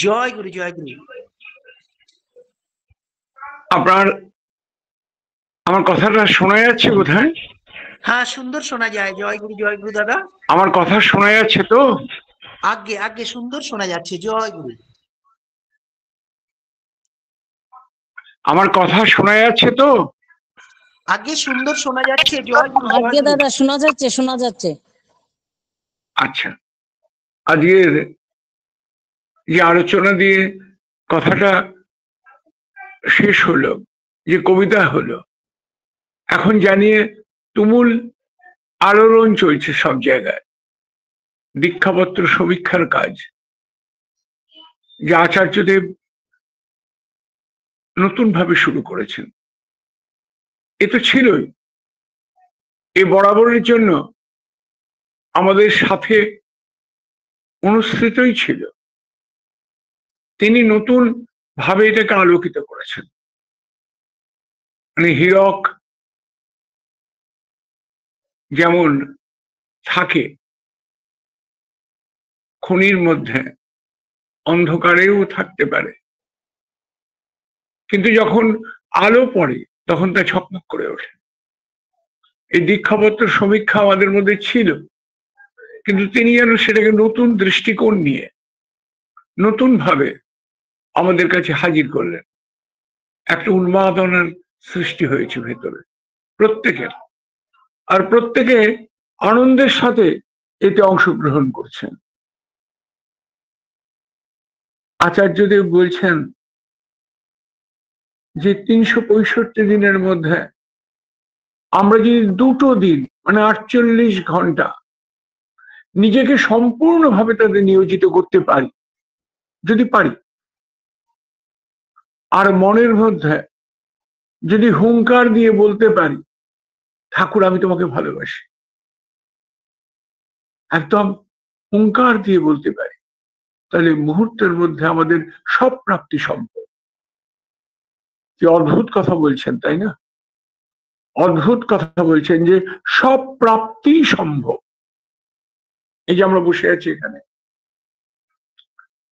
জয় গুরু, জয় গুরু। আপনার আমার কথাটা শোনা যাচ্ছে বোধহয়? হ্যাঁ, সুন্দর শোনা যায়। জয় গুরু, জয় গুরু দাদা। আমার কথা শোনা যাচ্ছে তো? আগে আগে সুন্দর শোনা যাচ্ছে। জয় গুরু। আমার কথা শোনা যাচ্ছে তো? আগে সুন্দর শোনা যাচ্ছে। জয় গুরু, জয় আগে গুরু। দাদা শোনা যাচ্ছে, শোনা যাচ্ছে। আচ্ছা, আজকের যে আলোচনা দিয়ে কথাটা শেষ হলো, যে কবিতা হলো, এখন জানিয়ে তুমুল আলোড়ন চলছে সব জায়গায়। দীক্ষাপত্র সমীক্ষার কাজ, যে আচার্যদেব নতুন ভাবে শুরু করেছেন, এ তো ছিলই, এ বরাবরের জন্য আমাদের সাথে অনুস্থিতই ছিল। তিনি নতুন ভাবে এটাকে আলোকিত করেছেন। মানে হীরক যেমন থাকে খনির মধ্যে, অন্ধকারেও থাকতে পারে, কিন্তু যখন আলো পড়ে তখন তা ঝকমক করে ওঠে। এই দীক্ষাপত্র সমীক্ষা আমাদের মধ্যে ছিল, কিন্তু তিনি যেন সেটাকে নতুন দৃষ্টিকোণ নিয়ে নতুন ভাবে আমাদের কাছে হাজির করলেন। একটা উন্মাদনার সৃষ্টি হয়েছে ভেতরে প্রত্যেকের, আর প্রত্যেকে আনন্দের সাথে এতে অংশগ্রহণ করছেন। আচার্যদেব বলছেন যে 365 দিনের মধ্যে আমরা যদি দুটো দিন, মানে 48 ঘন্টা নিজেকে সম্পূর্ণভাবে তাদের নিয়োজিত করতে পারি, যদি পারি, আর মনের মধ্যে যদি হুঙ্কার দিয়ে বলতে পারি, ঠাকুর আমি তোমাকে ভালোবাসি, একদম হুঙ্কার দিয়ে বলতে পারি, তাহলে মুহূর্তের মধ্যে আমাদের সব প্রাপ্তি সম্ভব। কি অদ্ভুত কথা বলছেন, তাই না? অদ্ভুত কথা বলছেন যে সব প্রাপ্তি সম্ভব। এই যে আমরা বসে আছি এখানে,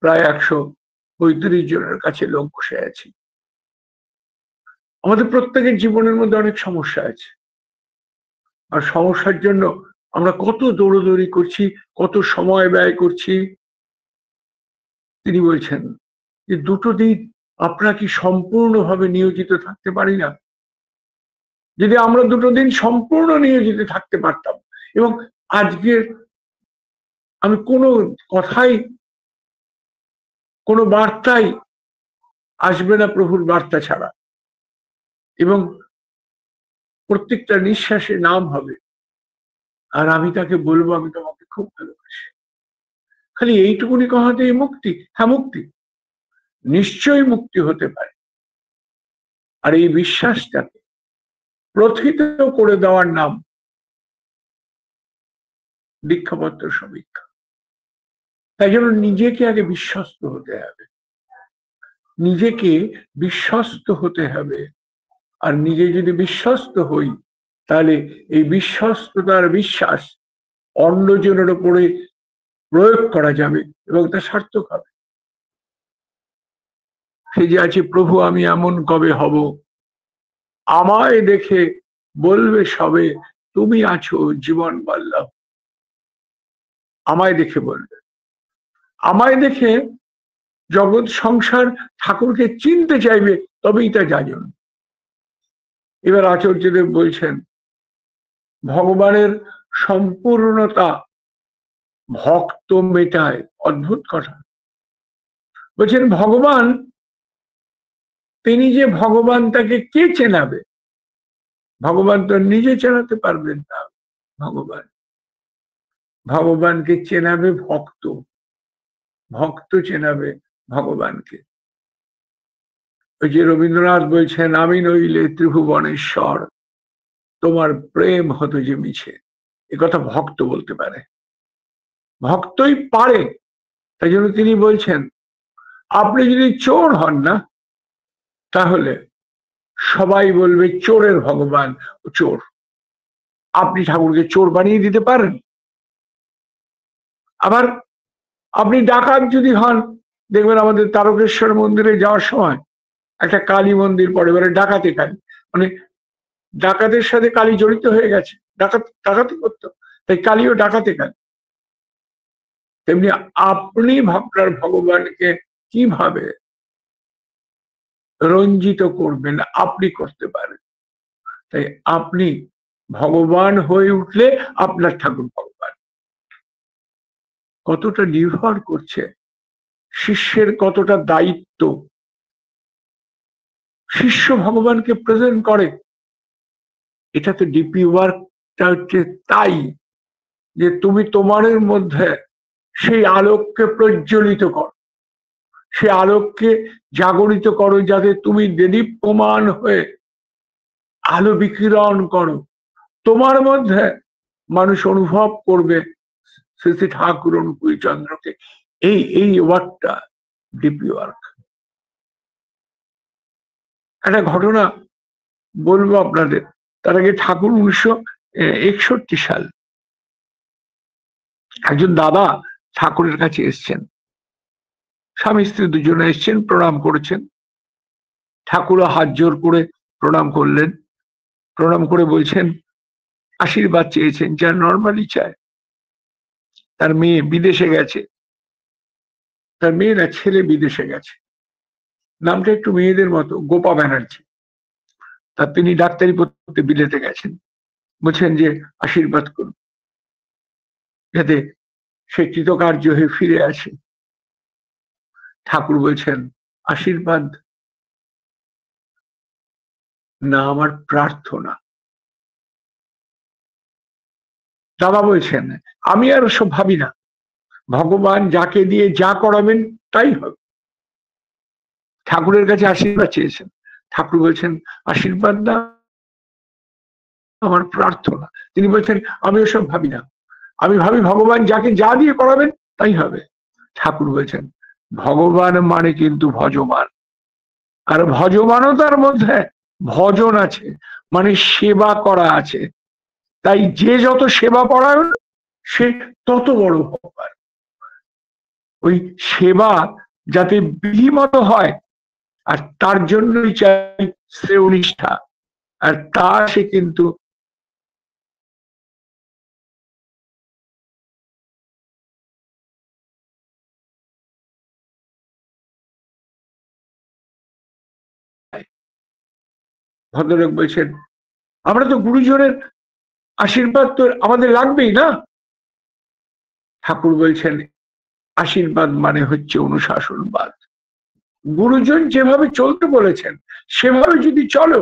প্রায় 135 জনের কাছে লোক বসে আছি। আমাদের প্রত্যেকের জীবনের মধ্যে অনেক সমস্যা আছে, আর সমস্যার জন্য আমরা কত দৌড়দৌড়ি করছি, কত সময় ব্যয় করছি। তিনি বলছেন যে দুটো দিন আপনারা কি সম্পূর্ণভাবে নিয়োজিত থাকতে পারি না? যদি আমরা দুটো দিন সম্পূর্ণ নিয়োজিত থাকতে পারতাম, এবং আজকে আমি কোনো কথাই, কোনো বার্তাই আসবে না প্রভুর বার্তা ছাড়া, এবং প্রত্যেকটা নিঃশ্বাসে নাম হবে, আর আমি তাকে বলবো আমি তোমাকে খুব ভালোবাসি। খালি এইটুকুনি কথাতেই মুক্তি? হ্যাঁ, মুক্তি, নিশ্চয়ই মুক্তি হতে পারে। আর এই বিশ্বাসটাকে প্রথিত করে দেওয়ার নাম দীক্ষাপত্র সমীক্ষা। তাই জন্য নিজেকে আগে বিশ্বস্ত হতে হবে, নিজেকে বিশ্বস্ত হতে হবে। আর নিজে যদি বিশ্বস্ত হই, তাহলে এই বিশ্বস্ততার বিশ্বাস অন্যজনের উপরে প্রয়োগ করা যাবে এবং তা সার্থক হবে। সে যে আছে, প্রভু আমি এমন কবে হব, আমায় দেখে বলবে সবে তুমি আছো জীবন বল্লভ। আমায় দেখে বলবে, আমায় দেখে জগৎ সংসার ঠাকুরকে চিনতে চাইবে, তবেই তা যাজন। এবার আচার্যদেব বলছেন ভগবানের সম্পূর্ণতা ভক্ত মেটায়। অদ্ভুত কথা বলছেন, ভগবান, তিনি যে ভগবান, তাকে কে চেনাবে? ভগবান তো নিজে চেনাতে পারবেন না। ভগবানকে চেনাবে ভক্ত, ভক্ত চেনাবে ভগবানকে। ওই যে রবীন্দ্রনাথ বলছেন, আমি নইলে ত্রিভুবনেশ্বর, তোমার প্রেম হতো যে মিছে। এ কথা ভক্ত বলতে পারে, ভক্তই পারে। তাই জন্য তিনি বলছেন, আপনি যদি চোর হন না, তাহলে সবাই বলবে চোরের ভগবান চোর। আপনি ঠাকুরকে চোর বানিয়ে দিতে পারেন? আবার আপনি ডাকাত যদি হন, দেখবেন আমাদের তারকেশ্বর মন্দিরে যাওয়ার সময় একটা কালী মন্দির পড়ে, এবারে ডাকাতি কালী, মানে ডাকাতের সাথে কালী জড়িত হয়ে গেছে, ডাকাতি করতো, তাই কালীও ডাকাতে কালী। তেমনি আপনি আপনার ভগবানকে কিভাবে রঞ্জিত করবেন আপনি করতে পারেন। তাই আপনি ভগবান হয়ে উঠলে আপনার ঠাকুর ভগবান। কতটা নির্ভর করছে শিষ্যের, কতটা দায়িত্ব। শিষ্য ভগবানকে প্রেজেন্ট করে, এটা তো ডিপি ওয়ার্কটা হচ্ছে তাই যে তুমি তোমার মধ্যে সেই আলোককে প্রজ্বলিত করো, সেই আলোককে জাগরিত করো, যাতে তুমি দেদীপ্যমান হয়ে আলো বিকিরণ করো। তোমার মধ্যে মানুষ অনুভব করবে শ্রী শ্রী ঠাকুর অনুকূল চন্দ্রকে। এই ওয়ার্কটা ডিপি ওয়ার্ক। একটা ঘটনা বলবো আপনাদের, তার আগে ঠাকুর 1961 সাল একজন দাদা ঠাকুরের কাছে এসছেন, স্বামী স্ত্রী দুজনে এসছেন, প্রণাম করেছেন। ঠাকুরও হাত জোর করে প্রণাম করলেন, প্রণাম করে বলছেন, আশীর্বাদ চেয়েছেন, যা নর্মালি চায়। তার মেয়ে বিদেশে গেছে, তার মেয়ে না ছেলে বিদেশে গেছে, নামটা একটু মেয়েদের মতো, গোপা ব্যানার্জি। তা তিনি ডাক্তারি পড়তে বিলেতে গেছেন, বলছেন যে আশীর্বাদ করুন যাতে সে কৃতকার্য হয়ে ফিরে আসে। ঠাকুর বলছেন, আশীর্বাদ না, আমার প্রার্থনা। দাদা বলছেন, আমি আর সব ভাবি না, ভগবান যাকে দিয়ে যা করাবেন তাই হবে। ঠাকুরের কাছে আশীর্বাদ চেয়েছেন, ঠাকুর বলছেন আশীর্বাদ না, আমার প্রার্থনা। তিনি বলছেন আমি ওসব ভাবি না, আমি ভাবি ভগবান যাকে যা দিয়ে করাবেন তাই হবে। ঠাকুর বলছেন ভগবান মানে কিন্তু ভজমান, আর ভজমানতার মধ্যে ভজন আছে, মানে সেবা করা আছে। তাই যে যত সেবা করাবে সে তত বড় ভগবান। ওই সেবা যাতে বিধিমত হয়, আর তার জন্যই চাই শ্রেয় নিষ্ঠা, আর তা সে কিন্তু ভদ্রলোক বলছেন আমরা তো গুরুজনের আশীর্বাদ তো আমাদের লাগবেই না। ঠাকুর বলছেন আশীর্বাদ মানে হচ্ছে অনুশাসনবাদ। গুরুজন যেভাবে চলতে বলেছেন সেভাবে যদি চলো,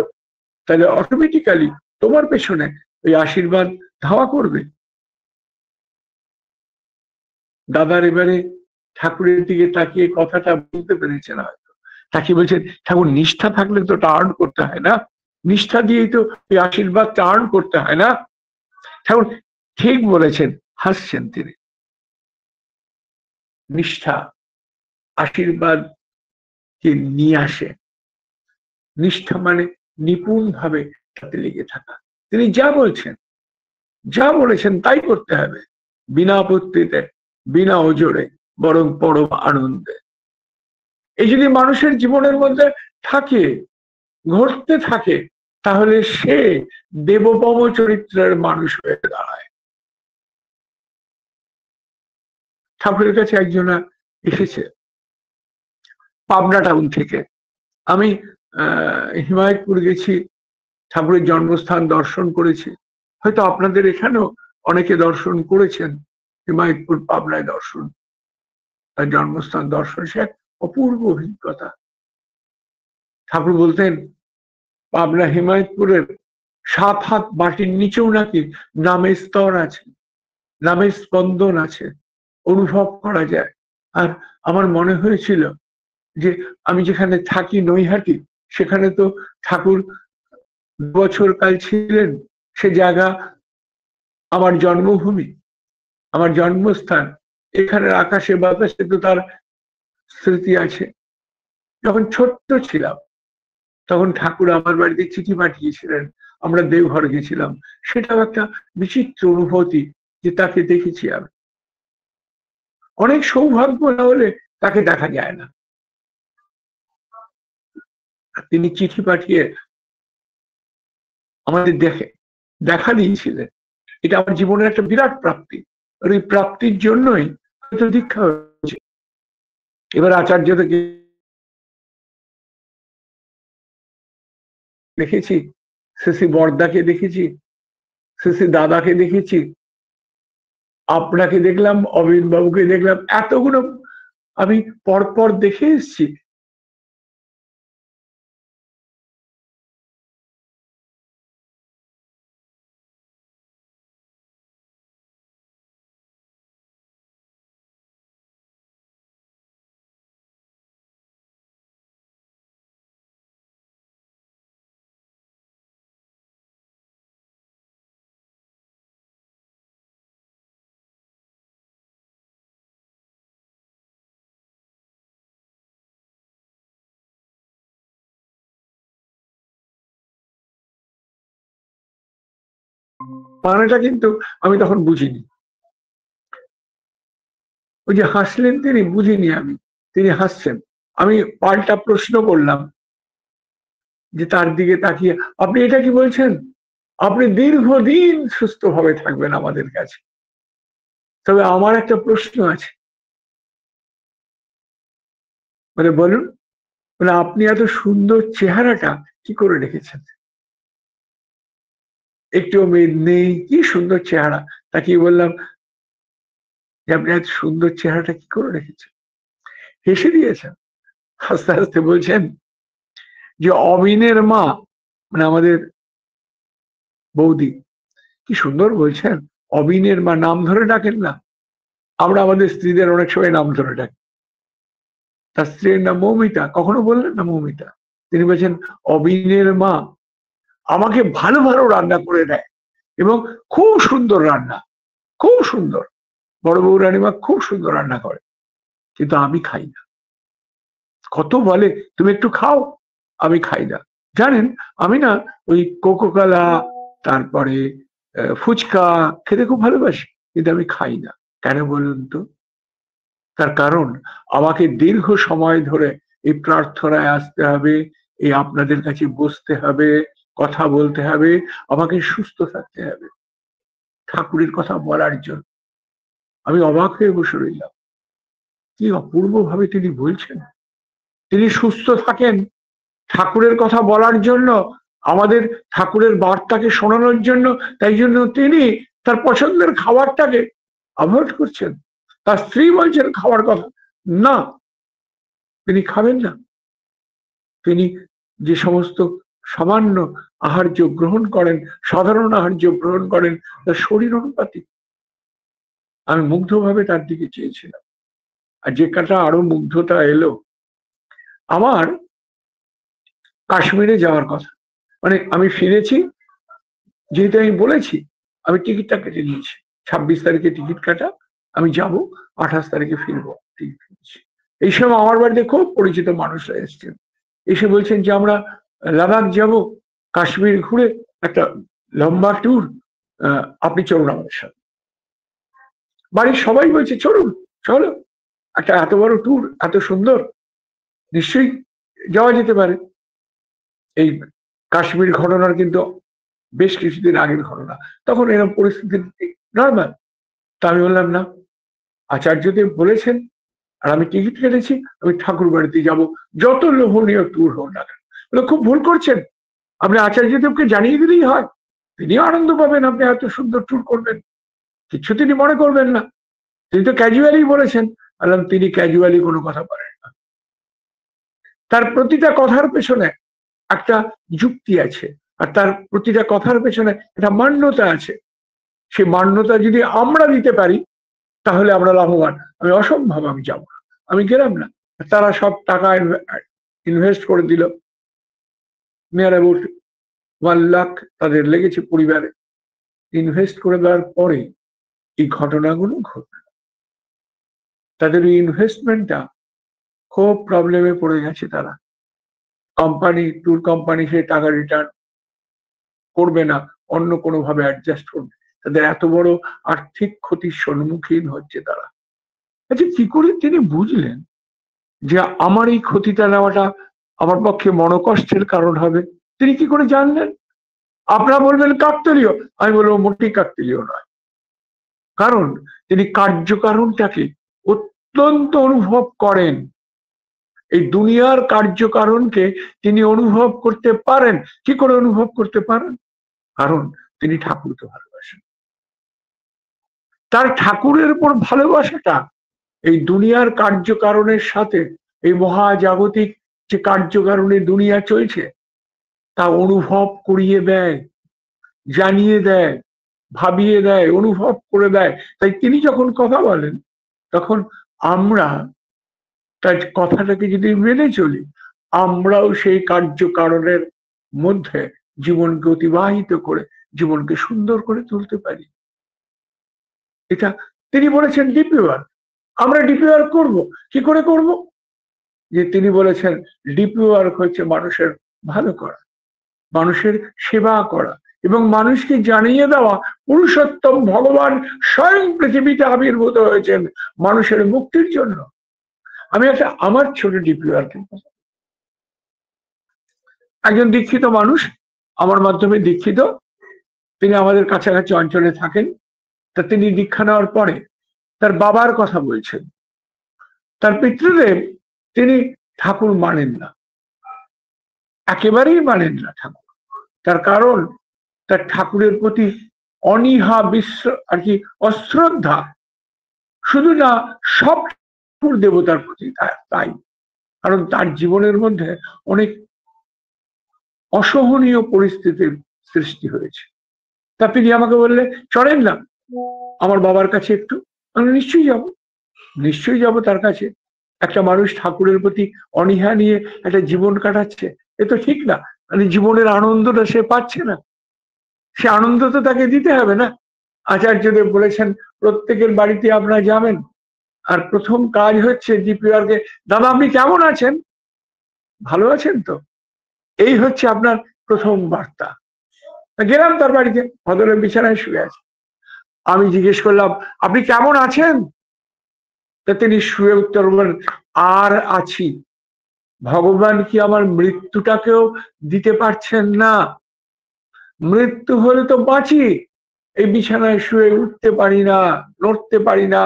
তাহলে অটোমেটিক্যালি তোমার পেছনে ওই আশীর্বাদ ধাওয়া করবে। দাদার এবারে ঠাকুরের দিকে তাকিয়ে কথাটা বলতে পেরেছেন হয়তো। তাকে বলছেন ঠাকুর নিষ্ঠা থাকলে তো আর্ন করতে হয় না, নিষ্ঠা দিয়েই তো ওই আশীর্বাদটা আর্ন করতে হয় না। ঠাকুর ঠিক বলেছেন, হাসছেন তিনি। নিষ্ঠাা আশীর্বাদ কে নিয়ে আসে। নিষ্ঠা মানে নিপুণ ভাবে সাথে লেগে থাকা। তিনি যা বলেছেন তাই করতে হবে, বিনা আপত্তিতে, বিনা ওজোরে, বরং পরম আনন্দে। এই যদি মানুষের জীবনের মধ্যে থাকে, ঘটতে থাকে, তাহলে সে দেবপম চরিত্রের মানুষ হয়ে দাঁড়ায়। ঠাকুরের কাছে একজনা এসেছে পাবনা টাউন থেকে। আমি হিমায়তপুর গেছি, ঠাকুরের জন্মস্থান দর্শন করেছি, হয়তো আপনাদের এখানেও অনেকে দর্শন করেছেন। হিমায়তপুর পাবনায় দর্শন, তার জন্মস্থান দর্শন, সে এক অপূর্ব অভিজ্ঞতা। ঠাকুর বলতেন পাবনা হিমায়তপুরের 7 হাত মাটির নিচেও নাকি নামের স্তর আছে, নামের স্পন্দন আছে, অনুভব করা যায়। আর আমার মনে হয়েছিল যে আমি যেখানে থাকি নৈহাটি, সেখানে তো ঠাকুর 2 বছর কাল ছিলেন। সে জায়গা আমার জন্মভূমি, আমার জন্মস্থান। এখানের আকাশে বাতাসে তো তার স্মৃতি আছে। যখন ছোট্ট ছিলাম তখন ঠাকুর আমার বাড়িতে চিঠি পাঠিয়েছিলেন, আমরা দেওঘর গেছিলাম। সেটাও একটা বিচিত্র অনুভূতি যে তাকে দেখেছি আমি। অনেক সৌভাগ্য না হলে তাকে দেখা যায় না। তিনি চিঠি পাঠিয়ে আমাদের দেখা দিয়েছিলেন। এটা আমার জীবনের একটা বিরাট প্রাপ্তি। আর এই প্রাপ্তির জন্যই হয়তো দীক্ষা হয়েছে। এবার আচার্য থেকে দেখেছি, শ্রী বর্দাকে দেখেছি, শ্রী দাদাকে দেখেছি, আপনাকে দেখলাম, অবিন বাবুকে দেখলাম, এতগুলো আমি পরপর দেখে এসছি। মানেটা কিন্তু আমি তখন বুঝিনি। ওই যে হাসলেন তিনি, বুঝিনি আমি তিনি হাসছেন। আমি পাল্টা প্রশ্ন করলাম যে তার দিকে তাকিয়ে, আপনি এটা কি বলছেন? আপনি দীর্ঘদিন সুস্থভাবে থাকবেন আমাদের কাছে। তবে আমার একটা প্রশ্ন আছে, মানে বলুন, মানে আপনি এত সুন্দর চেহারাটা কি করে রেখেছেন? একটু মেদ নেই, কি সুন্দর চেহারা। তাকে বললাম যে আপনি এত সুন্দর চেহারাটা কি করে রেখেছেন? হেসে দিয়েছেন। আস্তে আস্তে বলছেন যে অবিনের মা, মানে আমাদের বৌদি, কি সুন্দর বলছেন, অবিনের মা, নাম ধরে ডাকেন না। আমরা আমাদের স্ত্রীদের অনেক সময় নাম ধরে ডাকি। তার স্ত্রীর নাম মৌমিতা, কখনো বললেন না মৌমিতা? তিনি বলছেন অবিনের মা আমাকে ভালো ভালো রান্না করে দেয়, এবং খুব সুন্দর রান্না, খুব সুন্দর। বড় বউ রানীমা খুব সুন্দর রান্না করে, কিন্তু আমি খাই না। কত বলে তুমি একটু খাও, আমি খাই না। জানেন, আমি না ওই কোকোকোলা, তারপরে ফুচকা খেতে খুব ভালোবাসি, কিন্তু আমি খাই না। কেন বলুন তো? তার কারণ আমাকে দীর্ঘ সময় ধরে এই প্রার্থনায় আসতে হবে, এই আপনাদের কাছে বসতে হবে, কথা বলতে হবে, আমাকে সুস্থ থাকতে হবে ঠাকুরের কথা বলার জন্য। আমি অবাক হয়ে বসে রইলাম, কি অপূর্ব ভাবে তিনি বলছেন। তিনি সুস্থ থাকেন ঠাকুরের কথা বলার জন্য, আমাদের ঠাকুরের বার্তাকে শোনানোর জন্য। তাই জন্য তিনি তার পছন্দের খাবারটাকে অ্যাভয়েড করছেন। তার স্ত্রী বলছেন খাওয়ার কথা না, তিনি খাবেন না। তিনি যে সমস্ত সামান্য আহার্য গ্রহণ করেন, সাধারণ আহার্য গ্রহণ করেন, তার শরীর অনুপাতিক। আমি মুগ্ধভাবে তার দিকে চেয়েছিলাম। আর যে কাটা আরো মুগ্ধতা এলো, আমার কাশ্মীরে যাওয়ার কথা, মানে আমি ফিরেছি, যেহেতু আমি বলেছি আমি টিকিটটা কেটে নিয়েছি, 26 তারিখে টিকিট কাটা, আমি যাব, 28 তারিখে ফিরবো। এই সময় আমার বাড়িতে খুব পরিচিত মানুষরা এসছেন, এসে বলছেন যে আমরা লাদাখ যাব, কাশ্মীর ঘুরে একটা লম্বা ট্যুর, আপনি চলুন আমাদের সাথে। বাড়ির সবাই বলছে চলুন, চলো, একটা এত বড় ট্যুর, এত সুন্দর, নিশ্চয়ই যাওয়া যেতে পারে। এই কাশ্মীর ঘটনার কিন্তু বেশ কিছুদিন আগের ঘটনা, তখন এরকম পরিস্থিতি নর্মাল। তা আমি বললাম না, আচার্যদেব বলেছেন আর আমি টিকিট কেটেছি, আমি ঠাকুর বাড়িতে যাব, যত লোভনীয় ট্যুর হোক না কেন। খুব ভুল করছেন, আপনি আচার্যদেবকে জানিয়ে দিলেই হয়, তিনিও আনন্দ পাবেন আপনি এত সুন্দর ট্যুর করবেন, কিছু তিনি মনে করবেন না। তিনি তো ক্যাজুয়ালি বলেছেন। বললাম তিনি ক্যাজুয়ালি কোনো কথা বলেন না, তার প্রতিটা কথার পেছনে একটা যুক্তি আছে, আর তার প্রতিটা কথার পেছনে একটা মান্যতা আছে। সেই মান্যতা যদি আমরা দিতে পারি তাহলে আমরা লাভবান। আমি অসম্ভব আমি যাব না, আমি গেলাম না। তারা সব টাকা ইনভেস্ট করে দিল, নিয়ার অ্যাবাউট 1 লাখ তাদের লেগেছে পরিবারে। ইনভেস্ট করে দেওয়ার পরে এই ঘটনাগুলো ঘটল। তাদের ওই ইনভেস্টমেন্টটা খুব প্রবলেমে পড়ে গেছে। তারা কোম্পানি, ট্যুর কোম্পানি সে টাকা রিটার্ন করবে না, অন্য কোনো ভাবে অ্যাডজাস্ট করবে। তাদের এত বড় আর্থিক ক্ষতির সম্মুখীন হচ্ছে তারা। আচ্ছা, কি করে তিনি বুঝলেন যে আমার এই ক্ষতিটা নেওয়াটা আমার পক্ষে মনোকষ্টের কারণ হবে? তিনি কি করে জানলেন? আপনারা বলবেন কাকতালীয়, আমি বলবো মোটেই কাকতালীয় নয়। কারণ তিনি কার্যকারণটাকে অত্যন্ত অনুভব করেন। এই দুনিয়ার কার্যকারণকে তিনি অনুভব করতে পারেন। কি করে অনুভব করতে পারেন? কারণ তিনি ঠাকুরকে ভালোবাসেন। তার ঠাকুরের উপর ভালোবাসাটা এই দুনিয়ার কার্যকারণের সাথে, এই মহাজাগতিক যে কার্যকারণে দুনিয়া চলছে তা অনুভব করিয়ে দেয়, জানিয়ে দেয়, ভাবিয়ে দেয়, অনুভব করে দেয়। তাই তিনি যখন কথা বলেন তখন আমরা তার কথাটাকে যদি মেনে চলি, আমরাও সেই কার্যকারণের মধ্যে জীবনকে অতিবাহিত করে জীবনকে সুন্দর করে তুলতে পারি। এটা তিনি বলেছেন ডিপি ওয়ার্ক। আমরা ডিপি ওয়ার্ক করবো। কি করে করব? যে তিনি বলেছেন ডিপি ওয়ার্ক হচ্ছে মানুষের ভালো করা, মানুষের সেবা করা এবং মানুষকে জানিয়ে দেওয়া পুরুষোত্তম ভগবান স্বয়ং পৃথিবীতে আবির্ভূত হয়েছেন মানুষের মুক্তির জন্য। আমি একটা আমার ছোট ডিপি ওয়ার্কের কথা, একজন দীক্ষিত মানুষ আমার মাধ্যমে দীক্ষিত, তিনি আমাদের কাছাকাছি অঞ্চলে থাকেন। তা তিনি দীক্ষা নেওয়ার পরে তার বাবার কথা বলছেন। তার পিতৃদেব তিনি ঠাকুর মানেন না, একেবারেই মানেন না ঠাকুর। তার কারণ তার ঠাকুরের প্রতি অনীহা আর কি অশ্রদ্ধা, শুধু না সব ঠাকুর দেবতার প্রতি তাই। কারণ তার জীবনের মধ্যে অনেক অসহনীয় পরিস্থিতির সৃষ্টি হয়েছে। তা তিনি আমাকে বললে চলেন না আমার বাবার কাছে একটু। আমি নিশ্চয়ই যাব, নিশ্চয়ই যাব তার কাছে। একটা মানুষ ঠাকুরের প্রতি অনীহা নিয়ে একটা জীবন কাটাচ্ছে, এ তো ঠিক না। মানে জীবনের আনন্দটা সে পাচ্ছে না, সে আনন্দ তো তাকে দিতে হবে না। আচার্যদেব বলেছেন প্রত্যেকের বাড়িতে আপনারা যাবেন, আর প্রথম কাজ হচ্ছে ডিপিআরকে, দাদা আপনি কেমন আছেন, ভালো আছেন তো, এই হচ্ছে আপনার প্রথম বার্তা। গেলাম তার বাড়িতে, ভদ্রের বিছানায় শুয়ে আছে। আমি জিজ্ঞেস করলাম আপনি কেমন আছেন? তা তিনি শুয়ে উত্তর বললেন আর আছি। ভগবান কি আমার মৃত্যুটাকেও দিতে পারছেন না? মৃত্যু হলে তো বাঁচি, এই বিছানায় শুয়ে উঠতে পারি না, নড়তে পারি না,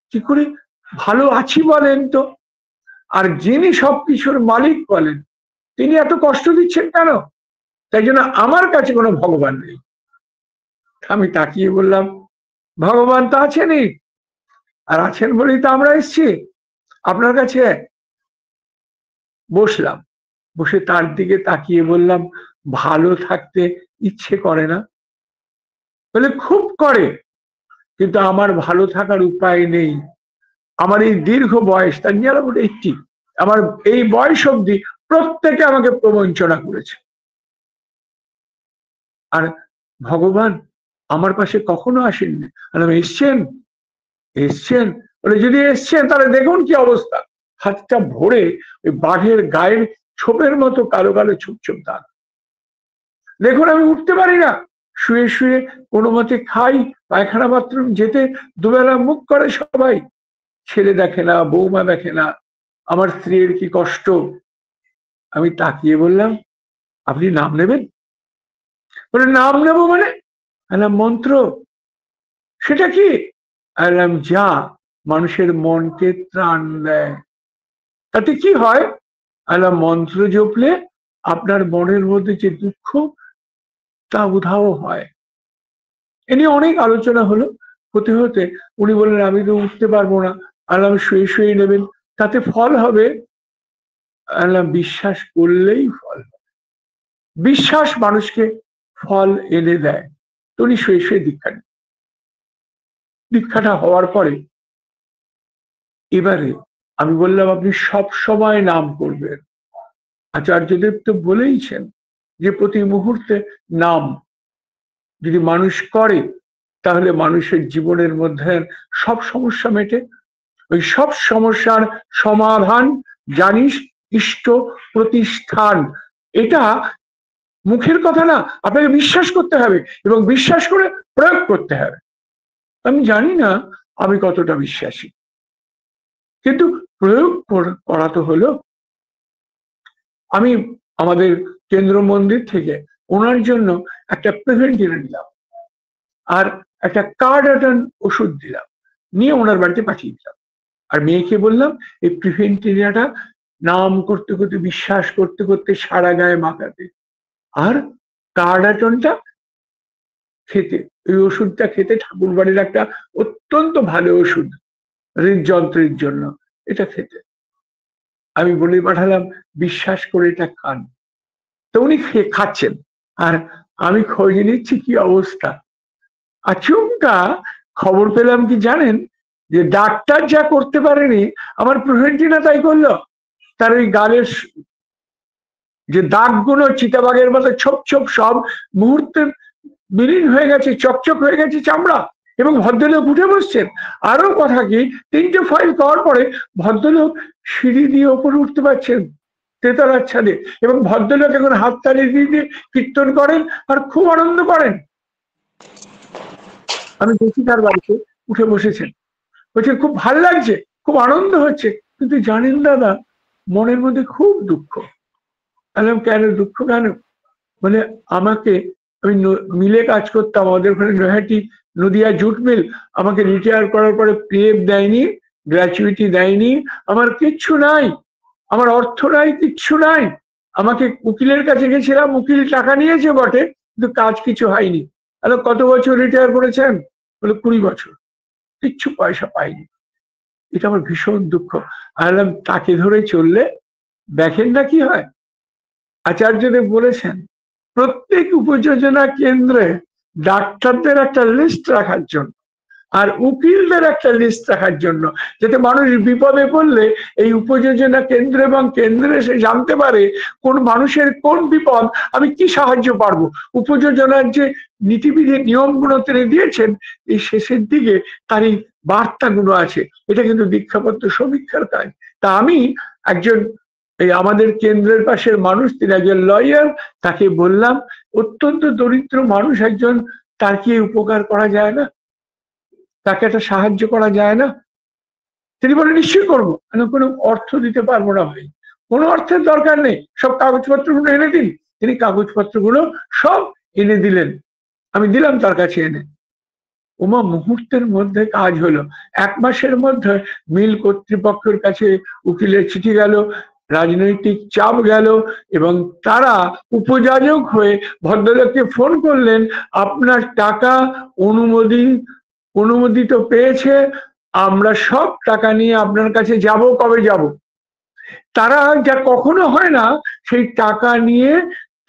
কি করে ভালো আছি বলেন তো? আর যিনি সবকিছুর মালিক বলেন তিনি এত কষ্ট দিচ্ছেন কেন? তাই জন্য আমার কাছে কোনো ভগবান নেই। আমি তাকিয়ে বললাম ভগবান তো আছেনই, আর আছেন বলেই তো আমরা এসছি আপনার কাছে। বসলাম, বসে তার দিকে তাকিয়ে বললাম ভালো থাকতে ইচ্ছে করে না? বলে খুব করে, কিন্তু আমার ভালো থাকার উপায় নেই। আমার এই দীর্ঘ বয়স, তার নিয়ে 80, আমার এই বয়স অব্দি প্রত্যেকে আমাকে প্রবঞ্চনা করেছে। আর ভগবান আমার পাশে কখনো আসেননি। এসছেন, এসছেন বলে যদি এসছেন তাহলে দেখুন কি অবস্থা, হাতটা ভরে ওই বাঘের গায়ের ছোপের মতো কালো কালো ছোপ ছোপ দাগ। দেখুন আমি উঠতে পারি না, শুয়ে শুয়ে কোনো মতে খাই, পায়খানা বাথরুম যেতে দুবেলা মুখ করে সবাই, ছেলে দেখে না, বৌমা দেখে না, আমার স্ত্রীর কি কষ্ট। আমি তাকিয়ে বললাম আপনি নাম নেবেন? বলে নাম নেবো মানে? মন্ত্র। সেটা কি? যা মানুষের মনকে ত্রাণ দেয়। তাতে কি হয়? মন্ত্র জপলে আপনার মনের মধ্যে যে দুঃখ তা উধাও হয়। এ নিয়ে অনেক আলোচনা হলো, হতে হতে উনি বললেন আমি তো উঠতে পারবো না। শুয়ে শুয়ে নেবেন, তাতে ফল হবে? বিশ্বাস করলেই ফল হবে। বিশ্বাস মানুষকে ফল এনে দেয়। তো উনি শুয়ে শুয়ে দীক্ষা নেন। দীক্ষাটা হওয়ার পরে এবারে আমি বললাম আপনি সব সময় নাম করবেন। আচার্যদেব তো বলেইছেন যে প্রতি মুহূর্তে নাম যদি মানুষ করে তাহলে মানুষের জীবনের মধ্যে সব সমস্যা মেটে। ওই সব সমস্যার সমাধান জানিস ইষ্ট প্রতিষ্ঠান। এটা মুখের কথা না, আপনাকে বিশ্বাস করতে হবে এবং বিশ্বাস করে প্রয়োগ করতে হবে। আমি জানি না আমি কতটা বিশ্বাসী, কিন্তু প্রয়োগ করা তো হলো। আমি আমাদের কেন্দ্র মন্দির থেকে ওনার জন্য একটা প্রেজেন্ট এনে দিলাম আর একটা কার্ডাটন ওষুধ দিলাম, নিয়ে ওনার বাড়িতে পাঠিয়ে দিলাম। আর মেয়েকে বললাম এই প্রিভেন্টিনিয়াটা নাম করতে করতে, বিশ্বাস করতে করতে সারা গায়ে মাখাতে, আর কার্ডাটনটা খেতে। এই ওষুধটা খেতে, ঠাকুর বাড়ির একটা অত্যন্ত ভালো ওষুধ হৃদযন্ত্রের জন্য, এটা খেতে। আমি বলে পাঠালাম বিশ্বাস করে এটা খান। তো উনি খাচ্ছেন, আর আমি খোঁজ নিচ্ছি কি অবস্থা। আচমকা খবর পেলাম কি জানেন, যে ডাক্তার যা করতে পারেনি আমার প্রিভেন্টিনা তাই করলো। তার ওই গালের যে দাগগুলো চিতাবাঘের মতো ছোপ ছোপ সব মুহূর্তে বিলীন হয়ে গেছে, চকচক হয়ে গেছে চামড়া, এবং ভদ্রলোক উঠে বসছেন। আরো কথা কি, 3টে ফাইল পাওয়ার পরে ভদ্রলোক সিঁড়ি দিয়ে ওপরে উঠতে পারছেন তেতালার ছাদে, এবং ভদ্রলোক এখন হাততালি দিয়ে কীর্তন করেন আর খুব আনন্দ করেন। আমি দেখি তার বাড়িতে উঠে বসেছেন, বলছে খুব ভালো লাগছে, খুব আনন্দ হচ্ছে, কিন্তু জানেন দাদা মনের মধ্যে খুব দুঃখ। বললাম কেন দুঃখ কেন? বলে আমাকে, আমি মিলে কাজ করতাম, আমাদের ওখানে নৈহাটি নদিয়া জুট মিল, আমাকে রিটায়ার করার পরে পিএফ দেয়নি, গ্র্যাচুইটি দেয়নি, আমার কিচ্ছু নাই, আমার অর্থ নাই, কিচ্ছু নাই। আমাকে উকিলের কাছে গেছিলাম, উকিল টাকা নিয়েছে বটে, কিন্তু কাজ কিছু হয়নি। কত বছর রিটায়ার করেছেন? বলে 20 বছর, কিচ্ছু পয়সা পাইনি। এটা আমার ভীষণ দুঃখ। বললাম তাকে ধরে চললে দেখেন না কি হয়। আচার্যদেব বলেছেন প্রত্যেক উপযোজনা কেন্দ্রে ডাক্তারদের একটা লিস্ট রাখার জন্য আর উকিলদের একটা লিস্ট রাখার জন্য, যাতে মানুষ বিপদে পড়লে এই উপযোজনা কেন্দ্র এবং কেন্দ্রে এসে জানতে পারে কোন মানুষের কোন বিপদ, আমি কি সাহায্য পারবো। উপযোজনার যে নীতিবিধি নিয়মগুলো তিনি দিয়েছেন, এই শেষের দিকে তার এই বার্তাগুলো আছে। এটা কিন্তু দীক্ষাপত্র সমীক্ষার কাজ। তা আমি একজন এই আমাদের কেন্দ্রের পাশের মানুষ, তিনি একজন লয়ার, তাকে বললাম অত্যন্ত দরিদ্র মানুষ একজন, তার কি উপকার করা যায় না, তাকে একটা সাহায্য করা যায় না? তিনি বলে নিশ্চয়ই করবো। কোনো অর্থ দিতে পারবো না ভাই, কোনো অর্থের দরকার নেই, সব কাগজপত্রগুলো এনে দিন। তিনি কাগজপত্রগুলো সব এনে দিলেন, আমি দিলাম তার কাছে এনে। ওমা মুহূর্তের মধ্যে কাজ হলো। 1 মাসের মধ্যে মিল কর্তৃপক্ষের কাছে উকিলের চিঠি গেল, রাজনৈতিক চাপ গেল, এবং তারা উপযাজক হয়ে ভদ্রলোককে ফোন করলেন, আপনার টাকা অনুমোদিত পেয়েছে, আমরা সব টাকা নিয়ে আপনার কাছে যাব, কবে যাব? তারা যা কখনো হয় না, সেই টাকা নিয়ে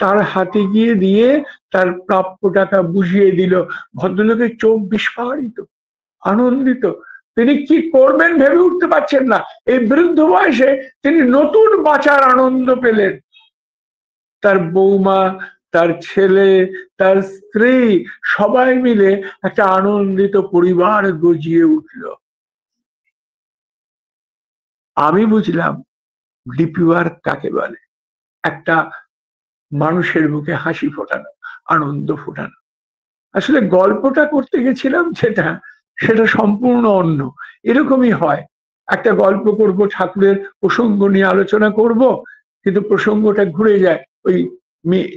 তার হাতে গিয়ে দিয়ে তার প্রাপ্য টাকা বুঝিয়ে দিল। ভদ্রলোকের চোখ বিস্ফারিত, আনন্দিত। তিনি কি করবেন ভেবে উঠতে পারছেন না। এই বৃদ্ধ বয়সে তিনি নতুন বাঁচার আনন্দ পেলেন। তার বৌমা, তার ছেলে, তার স্ত্রী সবাই মিলে একটা আনন্দিত পরিবার গজিয়ে উঠল। আমি বুঝলাম ডিপি ওয়ার্ক কাকে বলে। একটা মানুষের মুখে হাসি ফোটানো, আনন্দ ফোটানো। আসলে গল্পটা করতে গেছিলাম সেটা সম্পূর্ণ অন্য। এরকমই হয়, একটা গল্প করব, ঠাকুরের প্রসঙ্গ নিয়ে আলোচনা করব, কিন্তু প্রসঙ্গটা ঘুরে যায়। ওই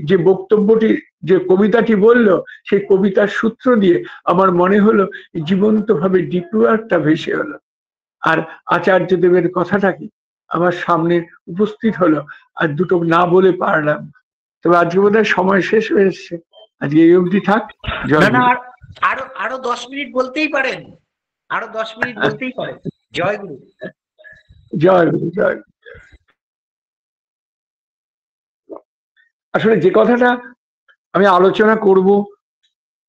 যে বক্তব্যটি, যে কবিতাটি বললো, সেই কবিতার সূত্র দিয়ে আমার মনে হলো জীবন্ত ভাবে ডিপি ওয়ার্কটা ভেসে হলো। আর আচার্য দেবের কথাটা কি আমার সামনে উপস্থিত হলো, আর দুটো না বলে পারলাম। তবে আজকে বোধহয় সময় শেষ হয়ে এসছে, আজকে এই অবধি থাক। আরো 10 মিনিট বলতেই পারেন, আরো 10 মিনিট বলতেই পারেন। জয় গুরু। জয় গুরু, জয়। আসলে যে কথাটা আমি আলোচনা করব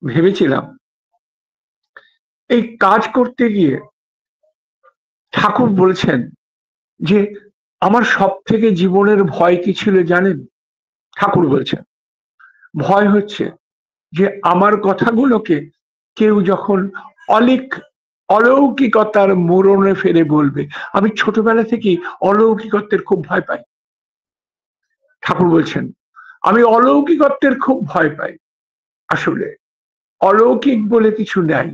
ভেবেছিলাম, এই কাজ করতে গিয়ে ঠাকুর বলছেন যে আমার সব থেকে জীবনের ভয় কি ছিল জানেন? ঠাকুর বলছেন ভয় হচ্ছে যে আমার কথাগুলোকে কেউ যখন অলৌকিকতার মোড়নে ফেলে বলবে। আমি ছোটবেলা থেকেই অলৌকিকত্বের খুব ভয় পাই। ঠাকুর বলছেন আমি অলৌকিকত্বের খুব ভয় পাই। আসলে অলৌকিক বলে কিছু নাই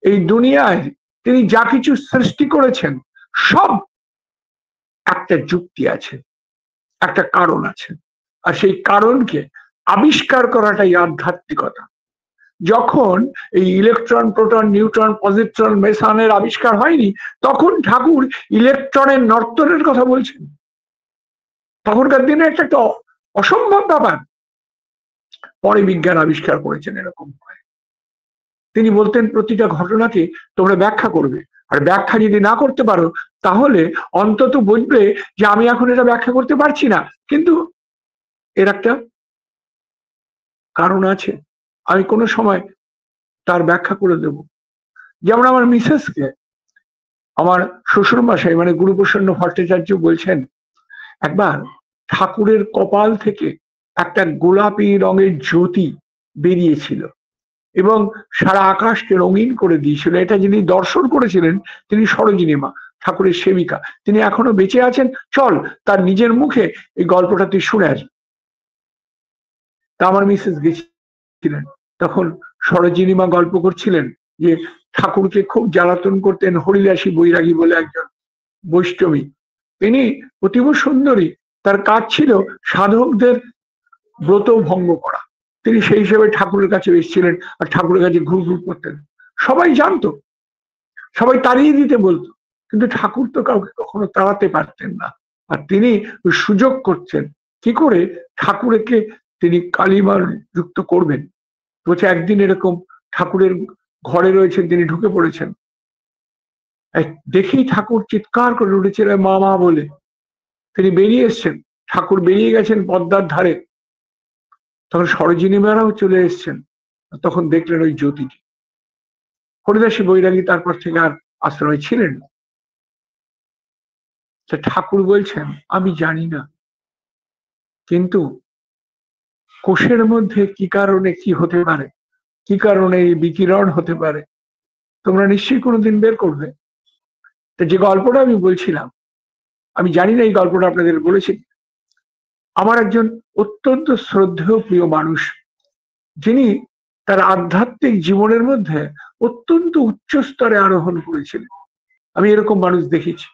এই দুনিয়ায়। তিনি যা কিছু সৃষ্টি করেছেন সব একটা যুক্তি আছে, একটা কারণ আছে, আর সেই কারণকে আবিষ্কার করাটাই আধ্যাত্মিকতা। যখন এই ইলেকট্রন, প্রোটন, নিউট্রন, পজিট্রন, মেসনের আবিষ্কার হয়নি, তখন ঠাকুর ইলেকট্রনের নর্তনের কথা বলছেন। তখনকার দিনে একটা অসম্ভব ব্যাপার। পরে বিজ্ঞান আবিষ্কার করেছেন এরকম হয়। তিনি বলতেন প্রতিটা ঘটনাকে তোমরা ব্যাখ্যা করবে, আর ব্যাখ্যা যদি না করতে পারো তাহলে অন্তত বুঝবে যে আমি এখন এটা ব্যাখ্যা করতে পারছি না, কিন্তু এর একটা কারণ আছে, আমি কোনো সময় তার ব্যাখ্যা করে দেব। যেমন আমার মিসেসকে আমার শ্বশুর মশাই মানে গুরুপ্রসন্ন ভট্টাচার্য বলছেন, একবার ঠাকুরের কপাল থেকে একটা গোলাপি রঙের জ্যোতি বেরিয়েছিল এবং সারা আকাশকে রঙিন করে দিয়েছিল। এটা যিনি দর্শন করেছিলেন তিনি সরোজিনী মা, ঠাকুরের সেবিকা। তিনি এখনো বেঁচে আছেন, চল তার নিজের মুখে এই গল্পটা তুই শুনে আসবি। তা আমার মিসেস গেছিলেন, তখন সরোজিনী মা গল্প করছিলেন যে ঠাকুরকে খুব জ্বালাতন করতেন হরিদাসী বৈরাগী বলে একজন বৈষ্ণবী। তিনি অতীব সুন্দরী, তার কাজ ছিল সাধকদের ব্রত ভঙ্গ করা। তিনি সেই হিসেবে ঠাকুরের কাছে এসেছিলেন আর ঠাকুরের কাছে ঘুর ঘুর করতেন। সবাই জানতো, সবাই তাড়িয়ে দিতে বলতো, কিন্তু ঠাকুর তো কাউকে কখনো তাড়াতে পারতেন না। আর তিনি সুযোগ করছেন কি করে ঠাকুরকে তিনি কালিমা যুক্ত করবেন। বলছে একদিন এরকম ঠাকুরের ঘরে রয়েছেন, তিনি ঢুকে পড়েছেন, দেখেই ঠাকুর চিৎকার করে উঠেছিল মা মা বলে। তিনি বেরিয়ে এসছেন, ঠাকুর বেরিয়ে গেছেন পদ্মার ধারে, তখন সরোজিনী মারাও চলে এসছেন, তখন দেখলেন ওই জ্যোতিটি। হরিদাসী বৈরাগী তারপর থেকে আর আশ্রয় ছিলেন না। ঠাকুর বলছেন আমি জানি না, কিন্তু কোষের মধ্যে কি কারণে কি হতে পারে, কি কারণে এই বিকিরণ হতে পারে, তোমরা নিশ্চয়ই কোনোদিন বের করবে। তা যে গল্পটা আমি বলছিলাম, আমি জানি না এই গল্পটা আপনাদের বলেছি। আমার একজন অত্যন্ত শ্রদ্ধেয় প্রিয় মানুষ, যিনি তার আধ্যাত্মিক জীবনের মধ্যে অত্যন্ত উচ্চ স্তরে আরোহণ করেছিলেন। আমি এরকম মানুষ দেখেছি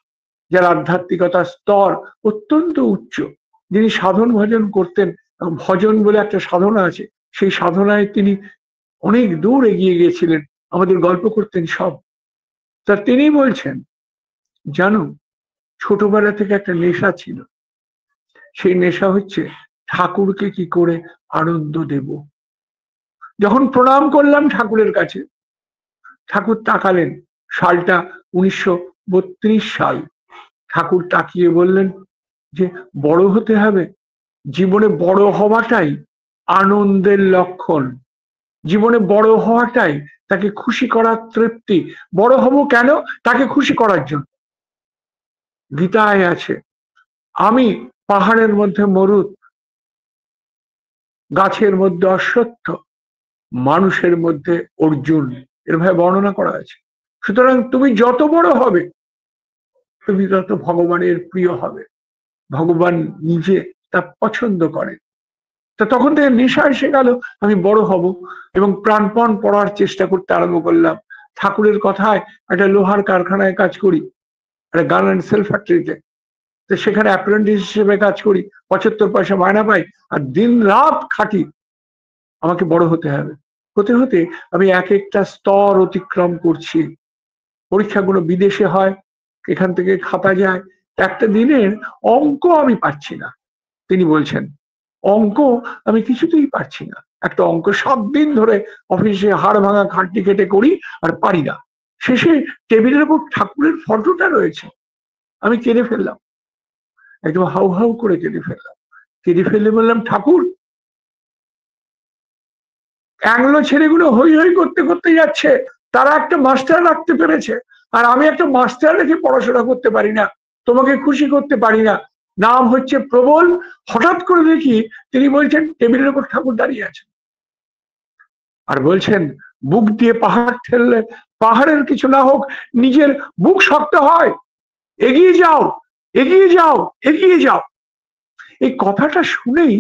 যার আধ্যাত্মিকতার স্তর অত্যন্ত উচ্চ, যিনি সাধন ভজন করতেন। ভজন বলে একটা সাধনা আছে, সেই সাধনায় তিনি অনেক দূর এগিয়ে গিয়েছিলেন, আমাদের গল্প করতেন সব। তা তিনি বলছেন, জানো ছোটবেলা থেকে একটা নেশা ছিল, সেই নেশা হচ্ছে ঠাকুরকে কি করে আনন্দ দেব। যখন প্রণাম করলাম ঠাকুরের কাছে, ঠাকুর তাকালেন, সালটা 1932 সাল। ঠাকুর তাকিয়ে বললেন যে বড় হতে হবে, জীবনে বড় হওয়াটাই আনন্দের লক্ষণ, জীবনে বড় হওয়াটাই তাকে খুশি করার তৃপ্তি। বড় হব কেন? তাকে খুশি করার জন্য। গীতায় আছে, আমি পাহাড়ের মধ্যে মরুদ, গাছের মধ্যে অশ্বত্থ, মানুষের মধ্যে অর্জুন, এরভাবে বর্ণনা করা আছে। সুতরাং তুমি যত বড় হবে তুমি তত ভগবানের প্রিয় হবে, ভগবান নিজে তা পছন্দ করেন। তা তখন থেকে নেশা এসে গেল, আমি বড় হব এবং প্রাণপণ পড়ার চেষ্টা করতে আরম্ভ করলাম। ঠাকুরের কথায় একটা লোহার কারখানায় কাজ করি, একটা গার্মেন্ট সেল ফ্যাক্টরিতে। তো সেখানে অ্যাপ্রেন্টিস হিসেবে কাজ করি, 75 পয়সা মায়না পাই, আর দিন রাত খাটি। আমাকে বড় হতে হবে। হতে হতে আমি এক একটা স্তর অতিক্রম করছি। পরীক্ষাগুলো বিদেশে হয়, এখান থেকে খাতা যায়, একটা দিনের অঙ্ক আমি পাচ্ছি না। তিনি বলছেন অঙ্ক আমি কিছুতেই পারছি না, একটা অঙ্ক 7 দিন ধরে অফিসে হাড় ভাঙা খাটনি কেটে করি আর পারি না। শেষে টেবিলের উপর ঠাকুরের ফটোটা রয়েছে, আমি কেঁদে ফেললাম, একদম হাউ হাউ করে কেঁদে ফেললাম। কেঁদে ফেললে বললাম, ঠাকুর অ্যাংলো ছেলেগুলো হই হই করতে করতে যাচ্ছে, তারা একটা মাস্টার রাখতে পেরেছে, আর আমি একটা মাস্টার রেখে পড়াশোনা করতে পারি না, তোমাকে খুশি করতে পারি না। নাম হচ্ছে প্রবল। হঠাৎ করে দেখি তিনি বলছেন টেবিলের উপর ঠাকুর দাঁড়িয়ে আছেন আর বলছেন, বুক দিয়ে পাহাড় ঠেললে পাহাড়ের কিছু না হোক, নিজের বুক শক্ত হয়, এগিয়ে যাও এগিয়ে যাও এগিয়ে যাও। এই কথাটা শুনেই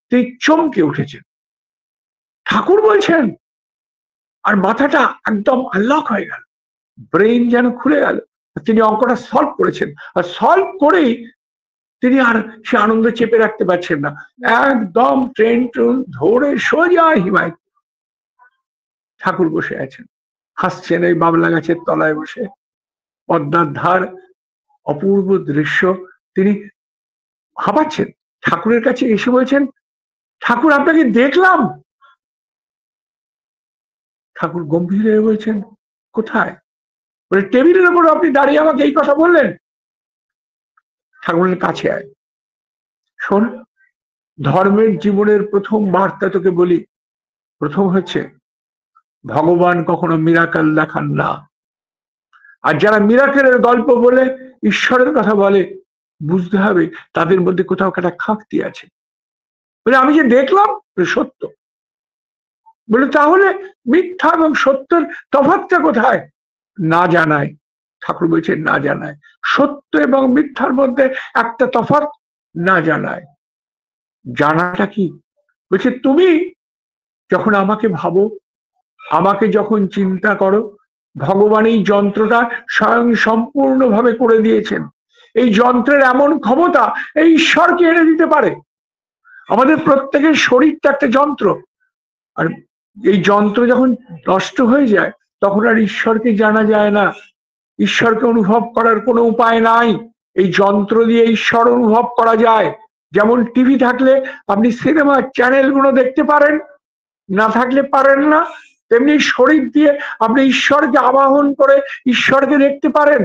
তিনি চমকে উঠেছেন। ঠাকুর বলছেন, আর মাথাটা একদম আনলক হয়ে গেল, ব্রেইন যেন খুলে গেল। তিনি অঙ্কটা সলভ করেছেন, আর সলভ করেই তিনি আর সে আনন্দ চেপে রাখতে পারছেন না, একদম ট্রেন ধরে সোজা হিমায়ত। ঠাকুর বসে আছেন, হাসছেন এই বাবলা গাছের তলায় বসে, পদ্মার ধার, অপূর্ব দৃশ্য। তিনি হাঁপাচ্ছেন, ঠাকুরের কাছে এসে বলছেন, ঠাকুর আপনাকে দেখলাম। ঠাকুর গম্ভীর হয়ে বলছেন, কোথায়? বলে, টেবিলের উপর আপনি দাঁড়িয়ে আমাকে এই কথা বললেন। ঠাকুরের কাছে আয়, শোন, ধর্মের জীবনের প্রথম বার্তা তোকে বলি। প্রথম হচ্ছে, ভগবান কখনো মিরাকেল দেখান না। আর যারা মিরাকেলের গল্প বলে ঈশ্বরের কথা বলে, বুঝতে হবে তাদের মধ্যে কোথাও একটা খামতি আছে। বলে, আমি যে দেখলাম সত্য। বলে, তাহলে মিথ্যা এবং সত্যের তফাৎটা কোথায়? না জানায়। ঠাকুর বলছেন, না জানায়। সত্য এবং মিথ্যার মধ্যে একটা তফাৎ না জানায়। জানাটা কি? বলছে, তুমি যখন আমাকে ভাবো, আমাকে যখন চিন্তা করো, ভগবান এই যন্ত্রটা স্বয়ং সম্পূর্ণভাবে করে দিয়েছেন। এই যন্ত্রের এমন ক্ষমতা এই ঈশ্বরকে এনে দিতে পারে। আমাদের প্রত্যেকের শরীরটা একটা যন্ত্র, আর এই যন্ত্র যখন নষ্ট হয়ে যায় তখন আর ঈশ্বরকে জানা যায় না, ঈশ্বরকে অনুভব করার কোনো উপায় নাই। এই যন্ত্র দিয়ে ঈশ্বর অনুভব করা যায়। যেমন টিভি থাকলে আপনি সিনেমার চ্যানেলগুলো দেখতে পারেন, না থাকলে পারেন না, তেমনি শরীর দিয়ে আপনি ঈশ্বরকে আবাহন করে ঈশ্বরকে দেখতে পারেন।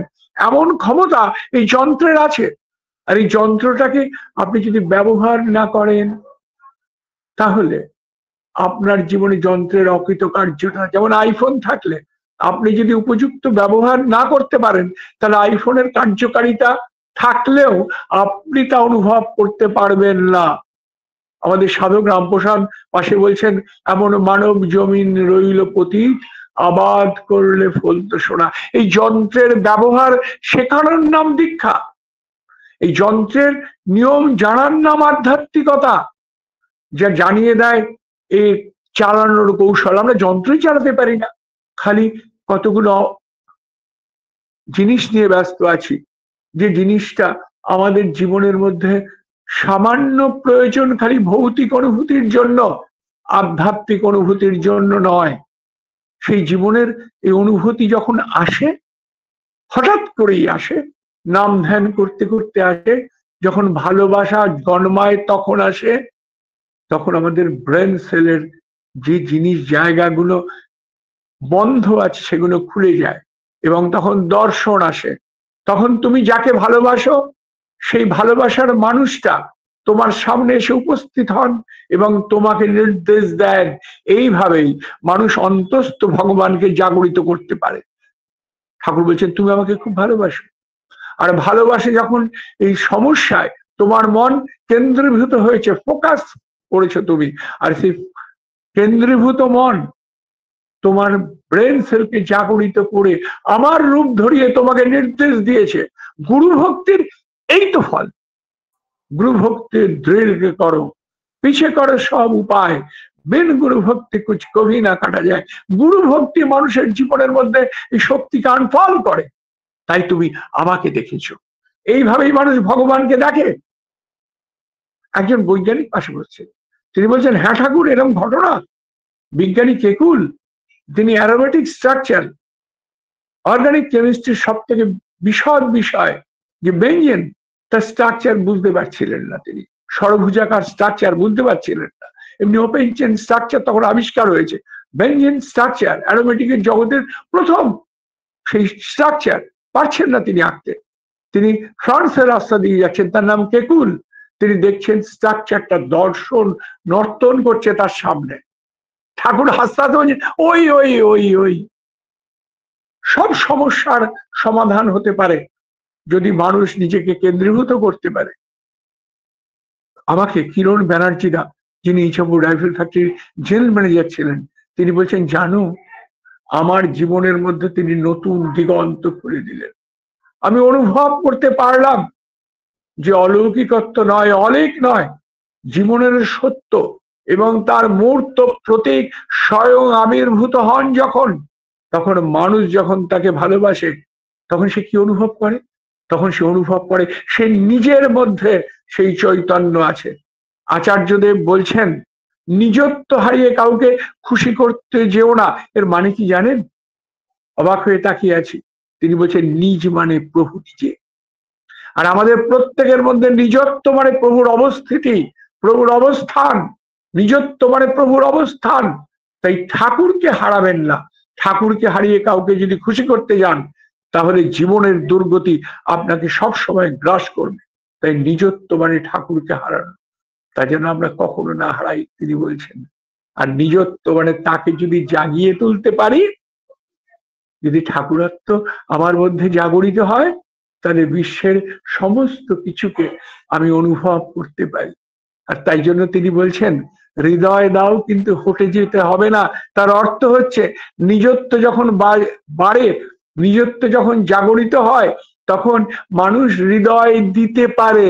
এমন ক্ষমতা এই যন্ত্রের আছে। আর এই যন্ত্রটাকে আপনি যদি ব্যবহার না করেন, তাহলে আপনার জীবনে যন্ত্রের অকৃতকার্যতা, যেমন আইফোন থাকলে আপনি যদি উপযুক্ত ব্যবহার না করতে পারেন, তাহলে আইফোনের কার্যকারিতা থাকলেও আপনি তা অনুভব করতে পারবেন না। আমাদের সাধক রামপ্রসাদ পাশে বলছেন, এমন মানব জমিন রইল পতিত, আবাদ করলে ফলতো সোনা। এই যন্ত্রের ব্যবহার শেখানোর নাম দীক্ষা। এই যন্ত্রের নিয়ম জানার নাম আধ্যাত্মিকতা। যা জানিয়ে দেয় এই চালানোর কৌশল। আমরা যন্ত্রই চালাতে পারি না, খালি কতগুলো জিনিস নিয়ে ব্যস্ত আছি, যে জিনিসটা আমাদের জীবনের মধ্যে সামান্য প্রয়োজন খালি ভৌতিক অনুভূতির জন্য, আধ্যাত্মিক অনুভূতির জন্য নয়। সেই জীবনের এই অনুভূতি যখন আসে, হঠাৎ করেই আসে, নাম ধ্যান করতে করতে আসে, যখন ভালোবাসা জন্মায় তখন আসে, তখন আমাদের ব্রেন সেলের যে জিনিস জায়গাগুলো বন্ধ আছে সেগুলো খুলে যায় এবং তখন দর্শন আসে। তখন তুমি যাকে ভালোবাসো সেই ভালোবাসার মানুষটা তোমার সামনে এসে উপস্থিত হন এবং তোমাকে নির্দেশ দেন। এইভাবেই মানুষ অন্তস্থ ভগবানকে জাগরিত করতে পারে। ঠাকুর বলছেন, তুমি আমাকে খুব ভালোবাসো। আর ভালোবাসে যখন এই সমস্যায় তোমার মন কেন্দ্রীভূত হয়েছে, ফোকাস করেছো তুমি, আর সেই কেন্দ্রীভূত মন তোমার ব্রেন সেলকে জাগরিত করে আমার রূপ ধরিয়ে তোমাকে নির্দেশ দিয়েছে। গুরু ভক্তির এই তো ফল। গুরু ভক্তির দৃঢ় করো, পিছে করো সব উপায়, বিন গুরু ভক্তি কুছ কভি না কাটা যায়। গুরু ভক্তি মানুষের জীবনের মধ্যে এই শক্তিকে আনফল করে। তাই তুমি আমাকে দেখেছো। এইভাবেই মানুষ ভগবানকে দেখে। একজন বৈজ্ঞানিক পাশে বসছে, তিনি বলছেন, হ্যাঁ ঠাকুর, এরকম ঘটনা। বিজ্ঞানী কেকুল, তিনি অ্যারোমেটিক স্ট্রাকচার, অর্গানিক কেমিস্ট্রির সব থেকে বিশদ বিষয় যে বেঞ্জিন, তার স্ট্রাকচার বুঝতে পারছিলেন না। তিনি ষড়ভুজাকার স্ট্রাকচার বুঝতে পারছিলেন না। এমনি ওপেন চেন স্ট্রাকচার তখন আবিষ্কার হয়েছে। বেঞ্জিন স্ট্রাকচার অ্যারোমেটিকের জগতের প্রথম সেই স্ট্রাকচার পারছেন না তিনি আঁকতে। তিনি ফ্রান্সের রাস্তা দিয়ে যাচ্ছেন, তার নাম কেকুল। তিনি দেখছেন স্ট্রাকচারটা দর্শন নর্তন করছে তার সামনে। ঠাকুর হাসতে বলছেন, ওই ওই ওই ওই সব সমস্যার সমাধান হতে পারে যদি মানুষ নিজেকে কেন্দ্রীভূত করতে পারে। আমাকে কিরণ ব্যানার্জিরা, যিনি ইছাপুর রাইফেল ফ্যাক্টরির জেনারেল ম্যানেজার ছিলেন, তিনি বলছেন, জানো, আমার জীবনের মধ্যে তিনি নতুন দিগন্ত খুলে দিলেন। আমি অনুভব করতে পারলাম যে অলৌকিকত্ব নয়, অলেক নয়, জীবনের সত্য এবং তার মূর্ত প্রতীক স্বয়ং আবির্ভূত হন যখন, তখন মানুষ যখন তাকে ভালোবাসে তখন সে কি অনুভব করে? তখন সে অনুভব করে সে নিজের মধ্যে সেই চৈতন্য আছে। আচার্যদেব বলছেন নিজত্ব হারিয়ে কাউকে খুশি করতে যেও না, এর মানে কি জানেন? অবাক হয়ে তাকিয়ে আছি। তিনি বলছেন নিজ মানে প্রভু নিজে। আর আমাদের প্রত্যেকের মধ্যে নিজত্ব মানে প্রভুর অবস্থিতি, প্রভুর অবস্থান। নিজত্ব মানে প্রভুর অবস্থান। তাই ঠাকুরকে হারাবেন না। ঠাকুরকে হারিয়ে কাউকে যদি খুশি করতে যান, তাহলে জীবনের দুর্গতি আপনাকে সবসময় গ্রাস করবে। তাই নিজত্ব মানে ঠাকুরকে হারানো, তাই জন্য আমরা কখনো না হারাই, তিনি বলছেন। আর নিজত্ব মানে তাকে যদি জাগিয়ে তুলতে পারি, যদি ঠাকুরত্ব আমার মধ্যে জাগরিত হয়, তাহলে বিশ্বের সমস্ত কিছুকে আমি অনুভব করতে পারি। আর তাই জন্য তিনি বলছেন হৃদয় দাও কিন্তু হটে যেতে হবে না। তার অর্থ হচ্ছে নিজত্ব যখন বাড়ে, নিজত্ব যখন জাগরিত হয়, তখন মানুষ হৃদয় দিতে পারে।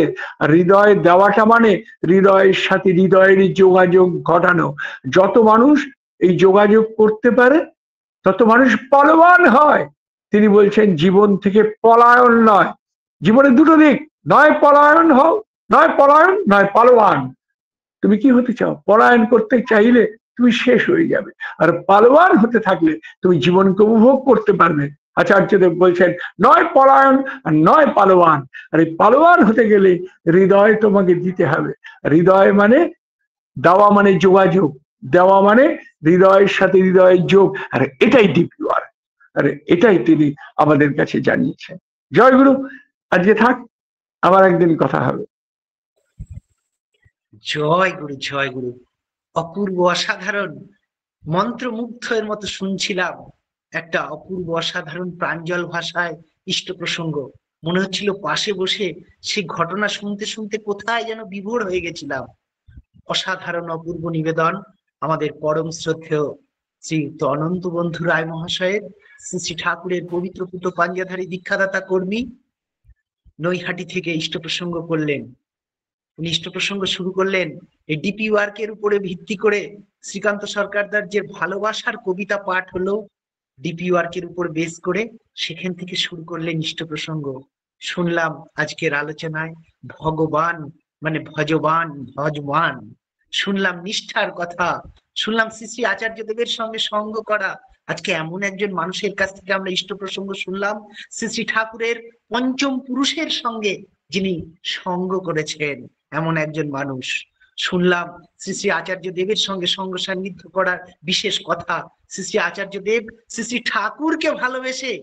হৃদয় দেওয়াটা মানে হৃদয়ের সাথে হৃদয়ের যোগাযোগ ঘটানো। যত মানুষ এই যোগাযোগ করতে পারে, তত মানুষ বলবান হয়। তিনি বলছেন জীবন থেকে পলায়ন নয়। জীবনে দুটো দিক, নয় পলায়ন হও, নয় পলায়ন, নয় পালোয়ান। তুমি কি হতে চাও? পলায়ন করতে চাইলে তুমি শেষ হয়ে যাবে, আর পালোয়ান হতে থাকলে তুমি জীবনকে উপভোগ করতে পারবে। আচার্যদেব বলছেন নয় পলায়ন আর নয় পালোয়ান। আর এই পালোয়ান হতে গেলে হৃদয় তোমাকে দিতে হবে। হৃদয় মানে দেওয়া, মানে যোগাযোগ, দেওয়া মানে হৃদয়ের সাথে হৃদয়ের যোগ। আর এটাই ডিপিওয়ার, আর এটাই তিনি আমাদের কাছে জানিয়েছেন। জয় গুরু। আজকে থাক, আবার একদিন কথা হবে। জয় গুরু, জয় গুরু। অপূর্ব, অসাধারণ, মন্ত্রমুগ্ধের মতো শুনছিলাম। একটা অপূর্ব অসাধারণ প্রাঞ্জল ভাষায় ইষ্ট প্রসঙ্গ। মনে হচ্ছিল পাশে বসে সেই ঘটনা শুনতে শুনতে কোথায় যেন বিভোর হয়ে গেছিলাম। অসাধারণ অপূর্ব নিবেদন আমাদের পরম শ্রদ্ধেয় শ্রী অনন্ত বন্ধু রায় মহাশয়ের। শ্রী শ্রী ঠাকুরের পবিত্র পুত পাঞ্জাধারী দীক্ষাদাতা কর্মী নৈহাটি থেকে ইষ্ট প্রসঙ্গ করলেন। উনি ইষ্ট প্রসঙ্গ শুরু করলেন এই ডিপি ওয়ার্কের উপরে ভিত্তি করে। শ্রীকান্ত সরকারদার যে ভালোবাসার কবিতা পাঠ হলো ডিপি ওয়ার্কের উপর বেস করে, সেখান থেকে শুরু করলেন ইষ্ট প্রসঙ্গ। শুনলাম আজকের আলোচনায় ভগবান মানে ভজবান, ভজমান। শুনলাম নিষ্ঠার কথা, শুনলাম শ্রী শ্রী আচার্য দেবের সঙ্গে সঙ্গ করা। আজকে এমন একজন মানুষের কাছ থেকে আমরা ইষ্ট প্রসঙ্গ শুনলাম, শ্রী শ্রী ঠাকুরের পঞ্চম পুরুষের সঙ্গে যিনি সঙ্গ করেছেন, এমন একজন মানুষ। শুনলাম শ্রী শ্রী আচার্য দেবের সঙ্গে সঙ্গ সান্নিধ্য করার বিশেষ কথা। শ্রী শ্রী আচার্য দেব শ্রী শ্রী ঠাকুরকে ভালোবেসে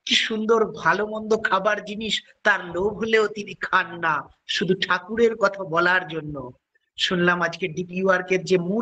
কি সুন্দর ভালো মন্দ খাবার জিনিস তার লোভ হলেও তিনি খান না, শুধু ঠাকুরের কথা বলার জন্য। শুনলাম আজকে ডিপি ওয়ার্কের যে মূল